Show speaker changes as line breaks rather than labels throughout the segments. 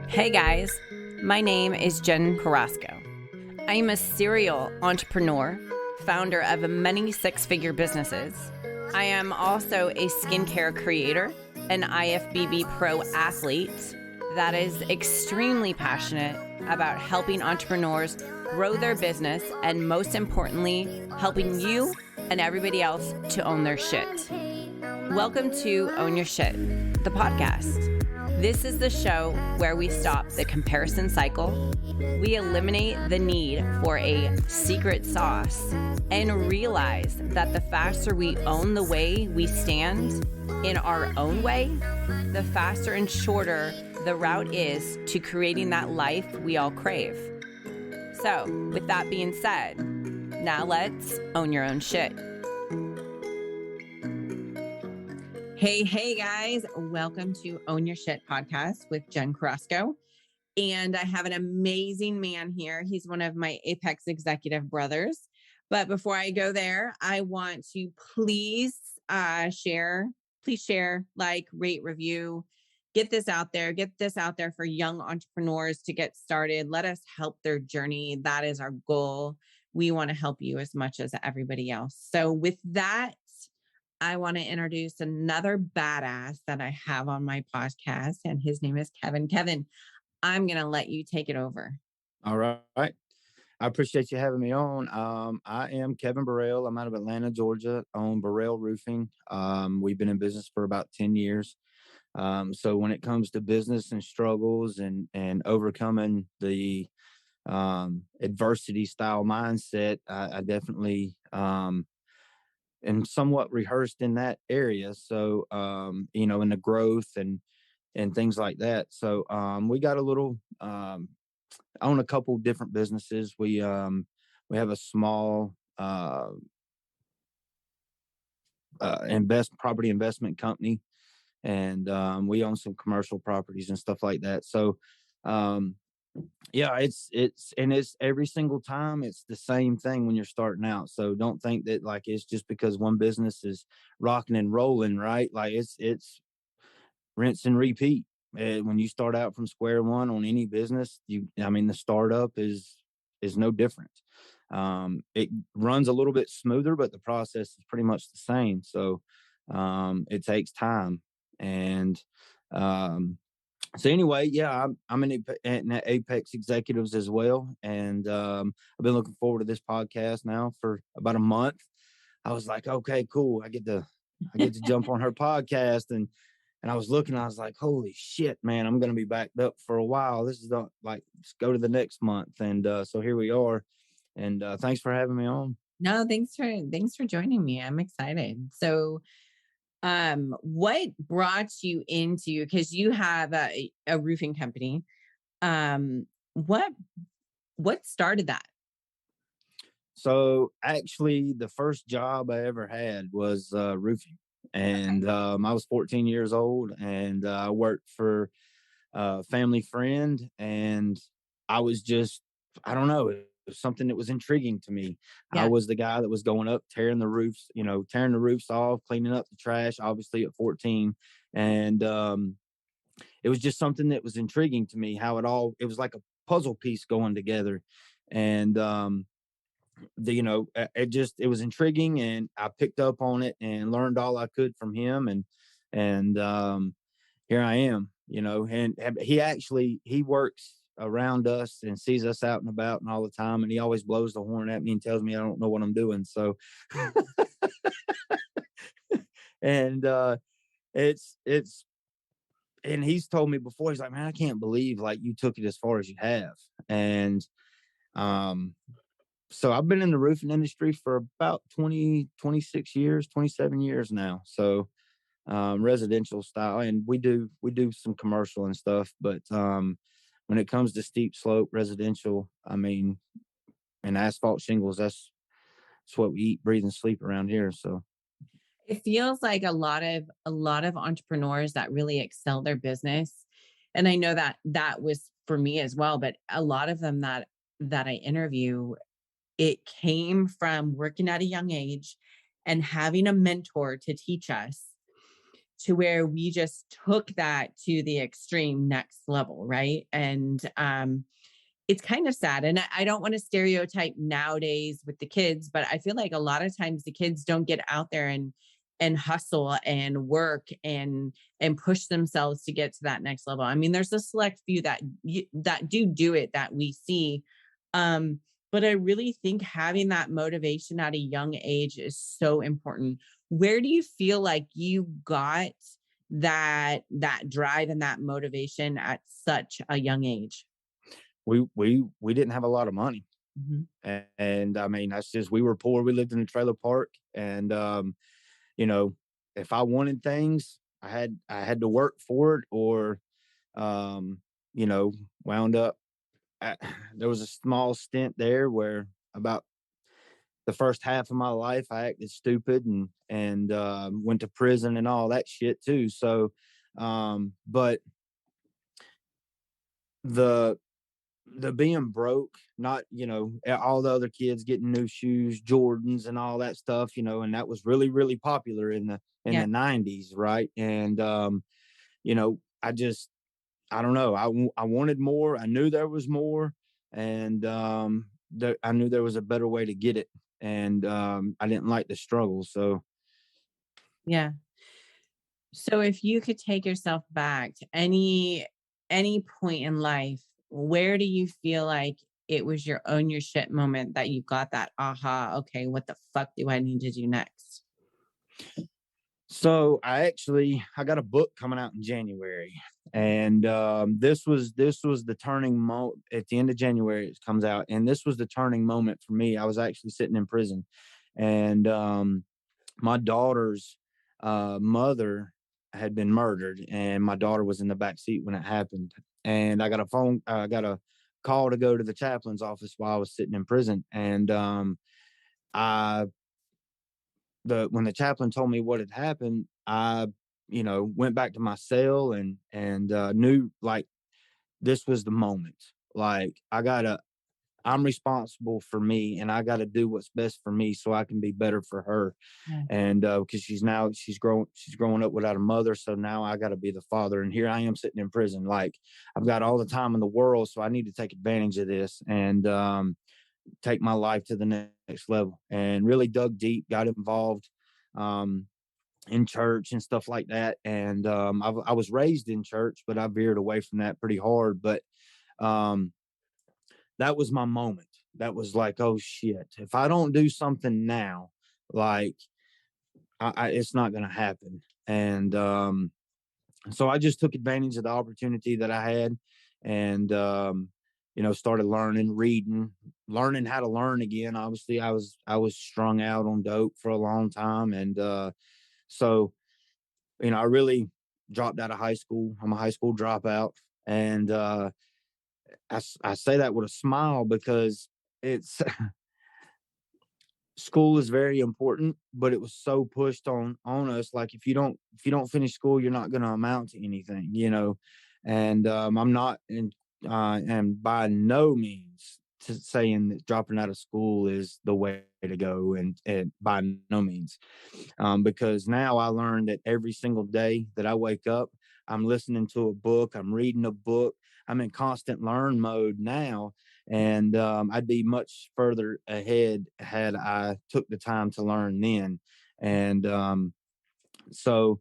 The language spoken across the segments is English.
Hey guys, my name is Jen Carrasco. I am a serial entrepreneur, founder of many six-figure businesses. I am also a skincare creator, an IFBB pro athlete that is extremely passionate about helping entrepreneurs grow their business and, most importantly, helping you and everybody else to own their shit. Welcome to Own Your Shit, the podcast. This is the show where we stop the comparison cycle, we eliminate the need for a secret sauce, and realize that the faster we own the way we stand in our own way, the faster and shorter the route is to creating that life we all crave. So, with that being said, now let's own your own shit. Hey guys, welcome to Own Your Shit podcast with Jen Carrasco. And I have an amazing man here. He's one of my Apex executive brothers. But before I go there, I want to please share, like, rate, review, get this out there for young entrepreneurs to get started. Let us help their journey. That is our goal. We want to help you as much as everybody else. So with that, I want to introduce another badass that I have on my podcast, and his name is Kevin. Kevin, I'm going to let you take it over.
All right. I appreciate you having me on. I am Kevin Barrelle. I'm out of Atlanta, Georgia, on Barrelle Roofing. We've been in business for about 10 years. So when it comes to business and struggles and overcoming the adversity style mindset, I definitely am somewhat rehearsed in that area. So, in the growth and things like that. So we got a little own a couple different businesses. We have a small property investment company, and we own some commercial properties and stuff like that. So it's every single time it's the same thing when you're starting out. So don't think that like it's just because one business is rocking and rolling, right? Like it's rinse and repeat. When you start out from square one on any business, the startup is no different. It runs a little bit smoother, but the process is pretty much the same. So it takes time. And so anyway, yeah, I'm an Apex executives as well. And I've been looking forward to this podcast now for about a month. I was like, okay, cool. I get to jump on her podcast, and I was looking, I was like, holy shit, man, I'm going to be backed up for a while. This is let's go to the next month. And so here we are. And thanks for having me on.
No, thanks for joining me. I'm excited. So what brought you into, because you have a roofing company, what started that?
So actually the first job I ever had was roofing. And I was 14 years old, and I worked for a family friend, and I was just, I don't know, it was something that was intriguing to me.
Yeah.
I was the guy that was going up, tearing the roofs off, cleaning up the trash, obviously at 14. And it was just something that was intriguing to me, how it was like a puzzle piece going together. And it was intriguing, and I picked up on it and learned all I could from him. And here I am, and he works around us and sees us out and about and all the time. And he always blows the horn at me and tells me I don't know what I'm doing. So, and and he's told me before, he's like, man, I can't believe like you took it as far as you have. And, so I've been in the roofing industry for about 26 years, 27 years now. So, residential style, and we do some commercial and stuff. But, when it comes to steep slope residential, and asphalt shingles, that's what we eat, breathe, and sleep around here. So
It feels like a lot of entrepreneurs that really excel their business. And I know that was for me as well, but a lot of them that I interview, it came from working at a young age and having a mentor to teach us. to where we just took that to the extreme next level, right? And it's kind of sad. And I don't want to stereotype nowadays with the kids, but I feel like a lot of times the kids don't get out there and hustle and work and push themselves to get to that next level. I mean, there's a select few that do it that we see. But I really think having that motivation at a young age is so important. Where do you feel like you got that drive and that motivation at such a young age?
We didn't have a lot of money.
Mhm.
And I mean, that's just, we were poor. We lived in a trailer park, and you know, if I wanted things, I had to work for it, or um, you know, wound up at, there was a small stint there where about the first half of my life I acted stupid and went to prison and all that shit too. So but the the being broke, not, all the other kids getting new shoes, Jordans and all that stuff, and that was really, really popular in
Yeah.
the 90s, right? And I don't know, I wanted more. I knew there was more, and I knew there was a better way to get it, and I didn't like the struggle. So
Yeah. So if you could take yourself back to any point in life, where do you feel like it was your own your shit moment that you got that aha, okay, what the fuck do I need to do next?
So I got a book coming out in January, and this was the turning moment. At the end of January it comes out, and this was the turning moment for me. I was actually sitting in prison, and my daughter's mother had been murdered, and my daughter was in the back seat when it happened. And I got a call to go to the chaplain's office while I was sitting in prison, and I the when the chaplain told me what had happened, I, went back to my cell and knew, like, this was the moment. Like, I'm responsible for me, and I got to do what's best for me so I can be better for her.
Yeah.
And because she's growing up without a mother, so now I got to be the father. And here I am sitting in prison. Like, I've got all the time in the world, so I need to take advantage of this and take my life to the next level. And really dug deep, got involved um, in church and stuff like that. And I was raised in church, but I veered away from that pretty hard. But um, that was my moment. That was like, oh shit, if I don't do something now, like, it's not going to happen. And so I just took advantage of the opportunity that I had, and started learning, reading, learning how to learn again. Obviously, I was strung out on dope for a long time, and so I really dropped out of high school. I'm a high school dropout, and I say that with a smile because it's school is very important, but it was so pushed on us. Like, if you don't finish school, you're not going to amount to anything. And I'm not in, and by no means to saying that dropping out of school is the way to go, and by no means, because now I learned that every single day that I wake up, I'm listening to a book, I'm reading a book, I'm in constant learn mode now. And I'd be much further ahead had I took the time to learn then. And so,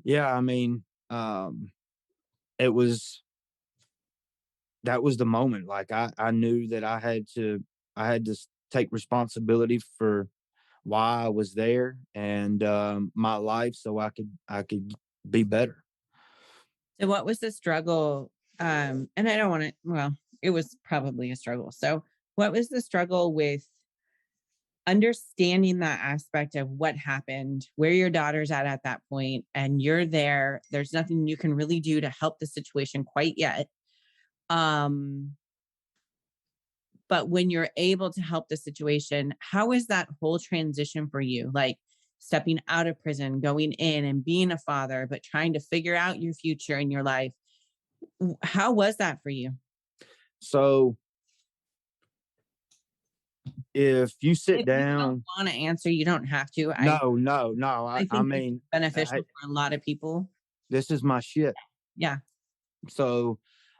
yeah, I mean, it was that was the moment. Like, I knew that I had to take responsibility for why I was there, and my life, so I could be better.
So what was the struggle? And I don't want to, well, it was probably a struggle. So what was the struggle with understanding that aspect of what happened, where your daughter's at that point, and you're there? There's nothing you can really do to help the situation quite yet. Um, but when you're able to help the situation, how is that whole transition for you? Like stepping out of prison, going in and being a father, but trying to figure out your future in your life. How was that for you?
So if you sit
If you don't
down,
want to answer, you don't have to.
no,
I
I
think it's
mean,
beneficial for a lot of people.
this is my shit.
Yeah.
So,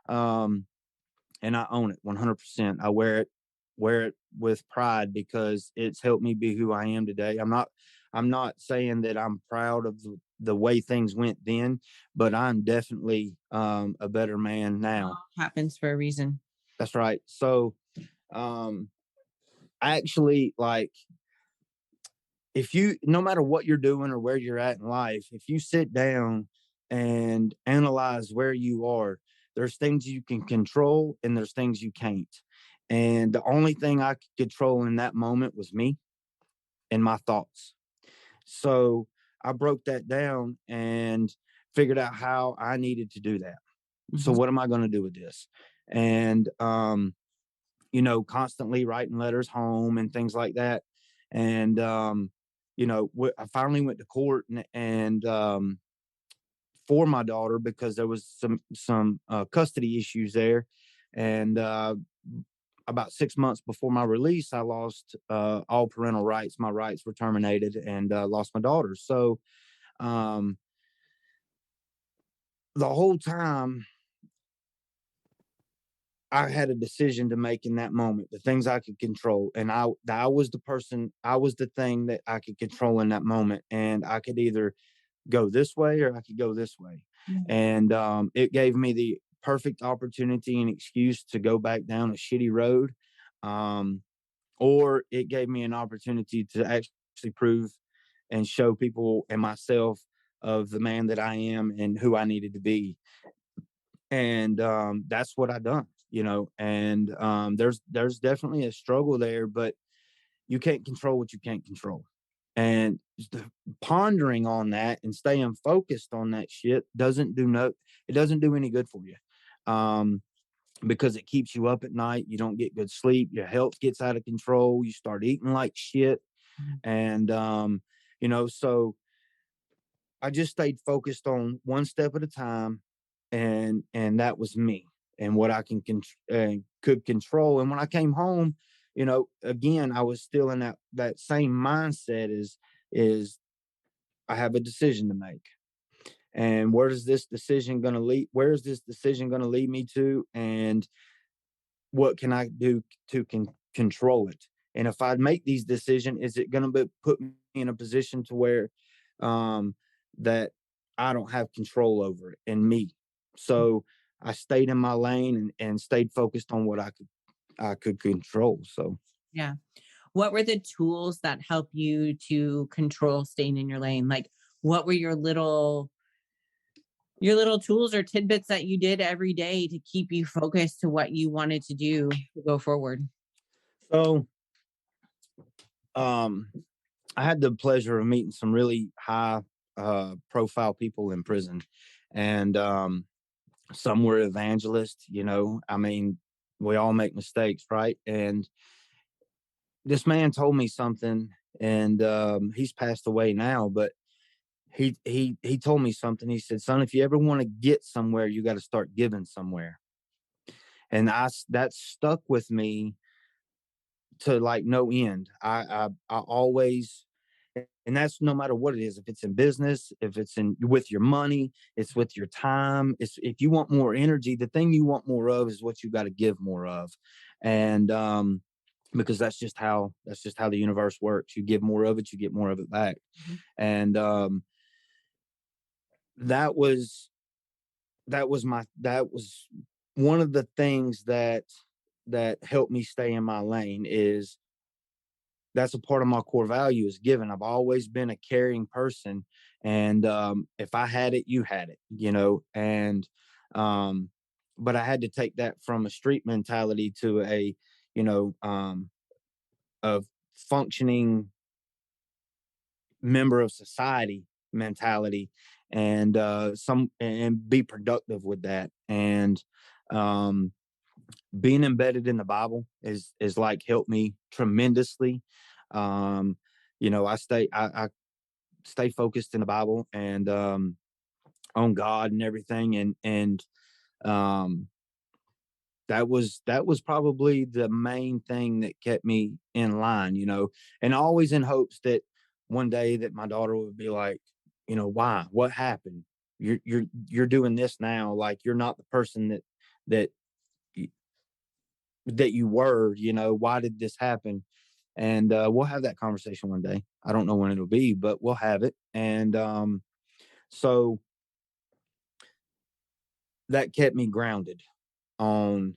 um, and I own it 100%. I wear it with pride because it's helped me be who I am today. I'm not saying that I'm proud of the way things went then, but I'm definitely a better man now.
Happens for a reason.
That's right. So, um, actually, like, if you, no matter what you're doing or where you're at in life, if you sit down and analyze where you are, there's things you can control and there's things you can't. And the only thing I could control in that moment was me and my thoughts. So I broke that down and figured out how I needed to do that. So
Mhm.
what am I going to do with this? And constantly writing letters home and things like that. And I finally went to court and for my daughter because there was some custody issues there, and about 6 months before my release, I lost all parental rights. My rights were terminated, and lost my daughter. So um, the whole time I had a decision to make in that moment, the things I could control. And I was the person, I was the thing that I could control in that moment. And I could either go this way or I could go this way.
Yeah.
And it gave me the perfect opportunity and excuse to go back down a shitty road. Um, or it gave me an opportunity to actually prove and show people and myself of the man that I am and who I needed to be. And that's what I done, and there's definitely a struggle there, but you can't control what you can't control. And pondering on that and staying focused on that shit it doesn't do any good for you. um because it keeps you up at night, you don't get good sleep, your health gets out of control, you start eating like shit.
Mhm.
And so I just stayed focused on one step at a time, and that was me and what I could control. And when I came home, again, I was still in that same mindset. Is I have a decision to make, and where is this decision going to lead? Where is this decision going to lead me to? And what can I do to control it? And if I make these decisions, is it going to put me in a position to where um, that I don't have control over it and me? So I stayed in my lane and stayed focused on what I could control. So
Yeah. What were the tools that help you to control staying in your lane? Like, what were your little tools or tidbits that you did every day to keep you focused to what you wanted to do to go forward?
so um, I had the pleasure of meeting some really high profile people in prison, and some were evangelists. I mean, we all make mistakes, right? And this man told me something, and he's passed away now, but he told me something. He said, "Son, if you ever want to get somewhere, you got to start giving somewhere." And that stuck with me to like no end. I always, and that's no matter what it is. If it's in business, if it's in with your money, it's with your time. It's if you want more energy, the thing you want more of is what you got to give more of. And because that's just how the universe works. You give more of it, you get more of it back.
Mhm.
And that was that was one of the things that helped me stay in my lane. Is that's a part of my core value is giving. I've always been a caring person, and if I had it, you had it, and um, but I had to take that from a street mentality to you know um, a functioning member of society mentality, and be productive with that. And um, being embedded in the Bible is like helped me tremendously. Um, I stay focused in the Bible and on God and everything, and um, that was probably the main thing that kept me in line, and always in hopes that one day that my daughter would be like, why? What happened? You're doing this now. Like you're not the person that y- that you were. Why did this happen? And we'll have that conversation one day. I don't know when it'll be, but we'll have it. And so that kept me grounded on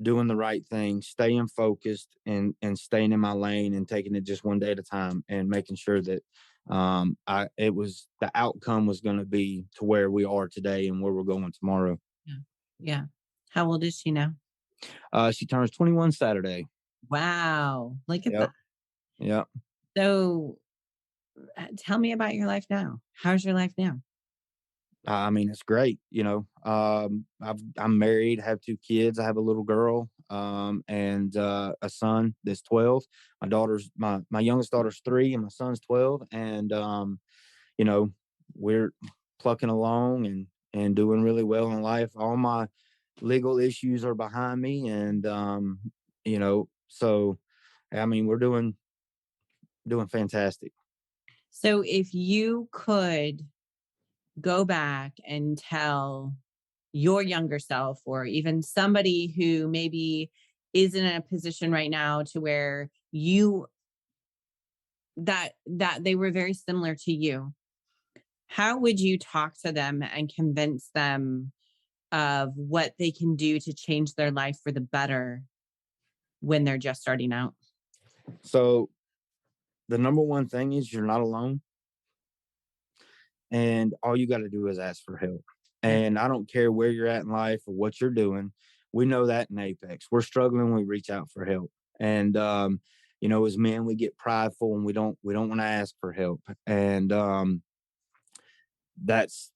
doing the right thing, staying focused and staying in my lane and taking it just one day at a time and making sure that I it was the outcome was going to be to where we are today and where we're going tomorrow.
Yeah. Yeah. How old is she now?
She turns 21 Saturday.
Wow. Look at
Yep.
that.
Yep.
So tell me about your life now. How's your life now?
I mean, it's great. I'm married, have two kids. I have a little girl, and a son that's 12. My youngest daughter's 3, and my son's 12. And you know, we're plucking along and doing really well in life. All my legal issues are behind me, and so I mean, we're doing fantastic.
So if you could go back and tell your younger self, or even somebody who maybe is in a position right now to where you that they were very similar to you, how would you talk to them and convince them of what they can do to change their life for the better when they're just starting out?
So the number one thing is you're not alone, and all you got to do is ask for help.
Yeah.
And I don't care where you're at in life or what you're doing. We know that in Apex, we're struggling. We reach out for help, and as men, we get prideful and we don't want to ask for help, and that's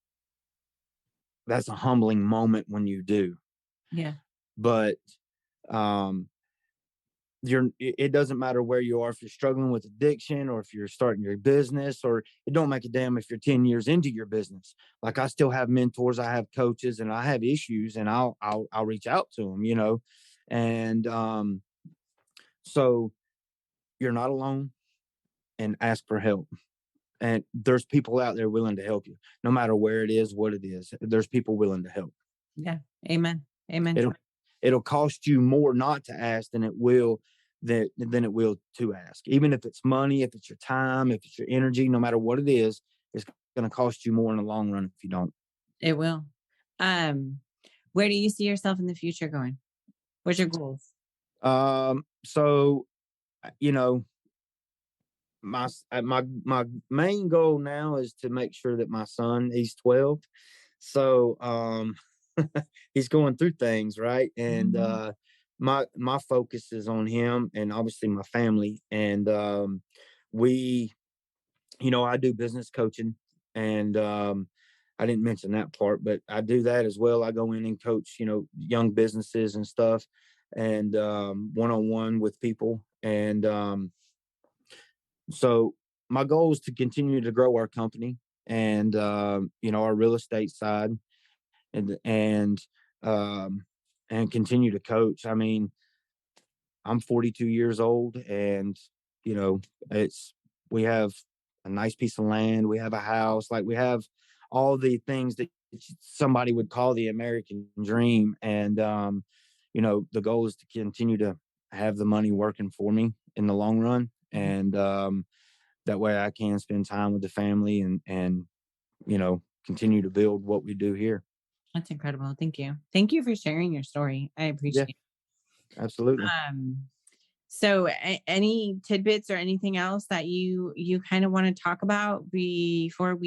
that's a humbling moment when you do.
Yeah.
But um, it doesn't matter where you are, if you're struggling with addiction or if you're starting your business, or it don't make a damn if you're 10 years into your business. Like I still have mentors, I have coaches, and I have issues, and I'll reach out to them, and so you're not alone, and ask for help. And there's people out there willing to help you, no matter where it is, what it is. There's people willing to help.
Yeah. Amen. Amen.
It'll it'll cost you more not to ask than it will to ask. Even if it's money, if it's your time, if it's your energy, no matter what it is, it's going to cost you more in the long run if you don't.
It will. Um, where do you see yourself in the future going? What's your goals?
So you know, my main goal now is to make sure that my son, he's 12, so he's going through things, right, and
Mhm.
my focus is on him and obviously my family, and we I do business coaching, and I didn't mention that part, but I do that as well. I go in and coach young businesses and stuff, and one-on-one with people, and so my goal is to continue to grow our company, and our real estate side, and um and continue to coach. I mean, I'm 42 years old, and you know, it's we have a nice piece of land, we have a house, like we have all the things that somebody would call the American dream, and the goal is to continue to have the money working for me in the long run,
Mhm.
and that way I can spend time with the family and continue to build what we do here.
That's incredible. Thank you. Thank you for sharing your story. I
Yeah,
appreciate
absolutely.
it. So any tidbits or anything else that you kind of want to talk about before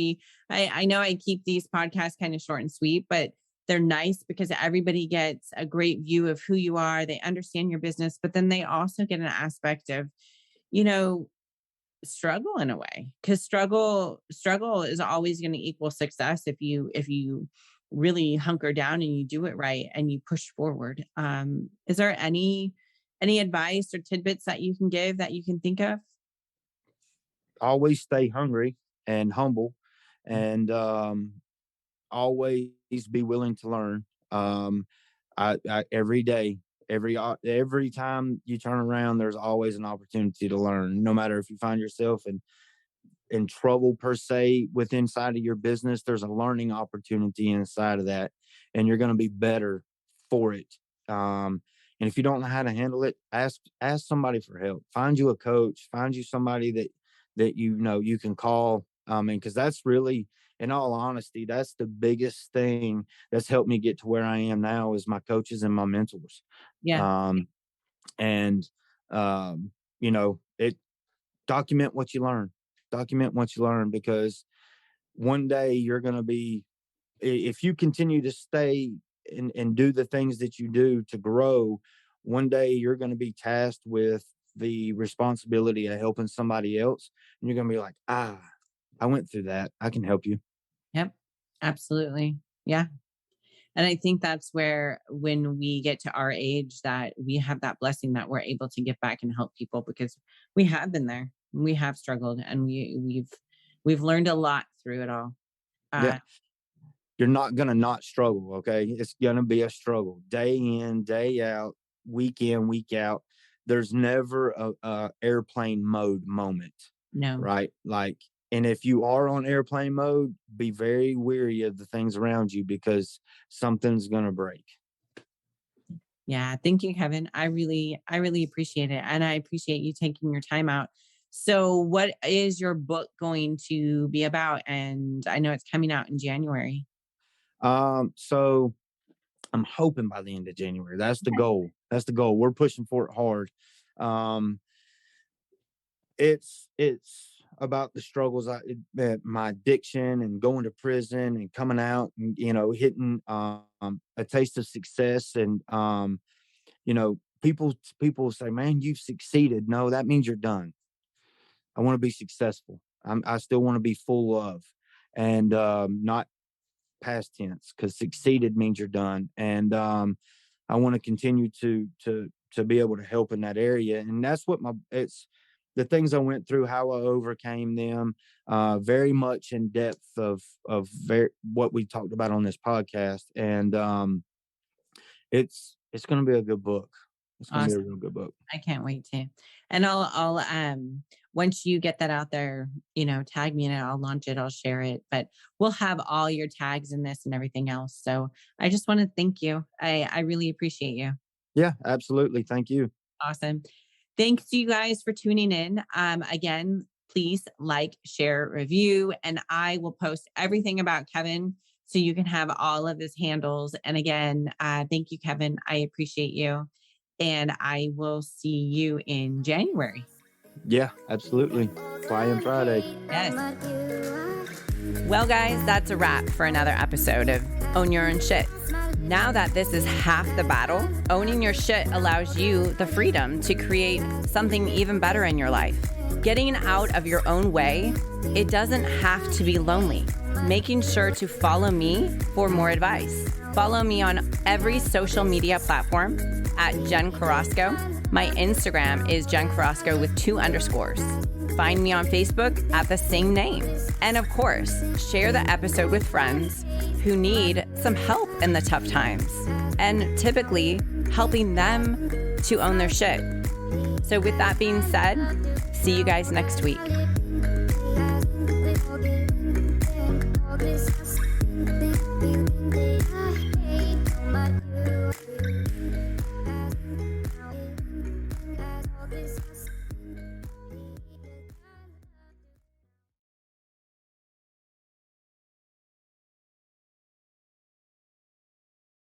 I know I keep these podcasts kind of short and sweet, but they're nice because everybody gets a great view of who you are. They understand your business, but then they also get an aspect of, you know, struggle in a way, because struggle is always going to equal success if you really hunker down and you do it right and you push forward. Is there any advice or tidbits that you can give that you can think of?
Always stay hungry and humble,
Mm.
and always be willing to learn. Every day, every time you turn around, there's always an opportunity to learn. No matter if you find yourself in trouble per se with inside of your business, there's a learning opportunity inside of that, and you're going to be better for it. And if you don't know how to handle it, ask somebody for help. Find you a coach. Find you somebody that you can call. And because that's really, in all honesty, that's the biggest thing that's helped me get to where I am now is my coaches and my mentors.
Yeah.
And it document what you learn. Document what you learn, because one day you're going to be, if you continue to stay and do the things that you do to grow, one day you're going to be tasked with the responsibility of helping somebody else. And you're going to be like, I went through that. I can help you.
Yep. Absolutely. Yeah. And I think that's where, when we get to our age, that we have that blessing that we're able to give back and help people, because we have been there, we have struggled, and we've learned a lot through it all.
Yeah. You're not going to not struggle. Okay. It's going to be a struggle day in, day out, week in, week out. There's never a airplane mode moment.
No.
Right. Like, and if you are on airplane mode, be very wary of the things around you, because something's going to break.
Yeah. Thank you, Kevin. I really appreciate it. And I appreciate you taking your time out. So what is your book going to be about? And I know it's coming out in January.
So I'm hoping by the end of January. That's the goal. That's the goal. We're pushing for it hard. It's about the struggles, my addiction, and going to prison and coming out and, hitting a taste of success. And, people say, man, you've succeeded. No, that means you're done. I want to be successful. I still want to be full of, and not past tense, because succeeded means you're done. And I want to continue to be able to help in that area. And that's what it's the things I went through, how I overcame them, very much in depth of what we talked about on this podcast. And it's going to be a good book. It's going to be a real good book.
I can't wait to. And I'll once you get that out there, tag me in it. I'll launch it. I'll share it. But we'll have all your tags in this and everything else. So I just want to thank you. I really appreciate you.
Yeah, absolutely. Thank you.
Awesome. Thanks to you guys for tuning in. Again, please like, share, review, and I will post everything about Kevin so you can have all of his handles. And again, thank you, Kevin. I appreciate you. And I will see you in January.
Yeah, absolutely. Flying Friday.
Yes.
Well, guys, that's a wrap for another episode of Own Your Own Shit. Now that this is half the battle, owning your shit allows you the freedom to create something even better in your life. Getting out of your own way, it doesn't have to be lonely. Making sure to follow me for more advice. Follow me on every social media platform at Jen Carrasco. My Instagram is Jen Carrasco with 2 underscores. Find me on Facebook at the same name. And of course, share the episode with friends who need some help in the tough times, and typically helping them to own their shit. So with that being said, see you guys next week.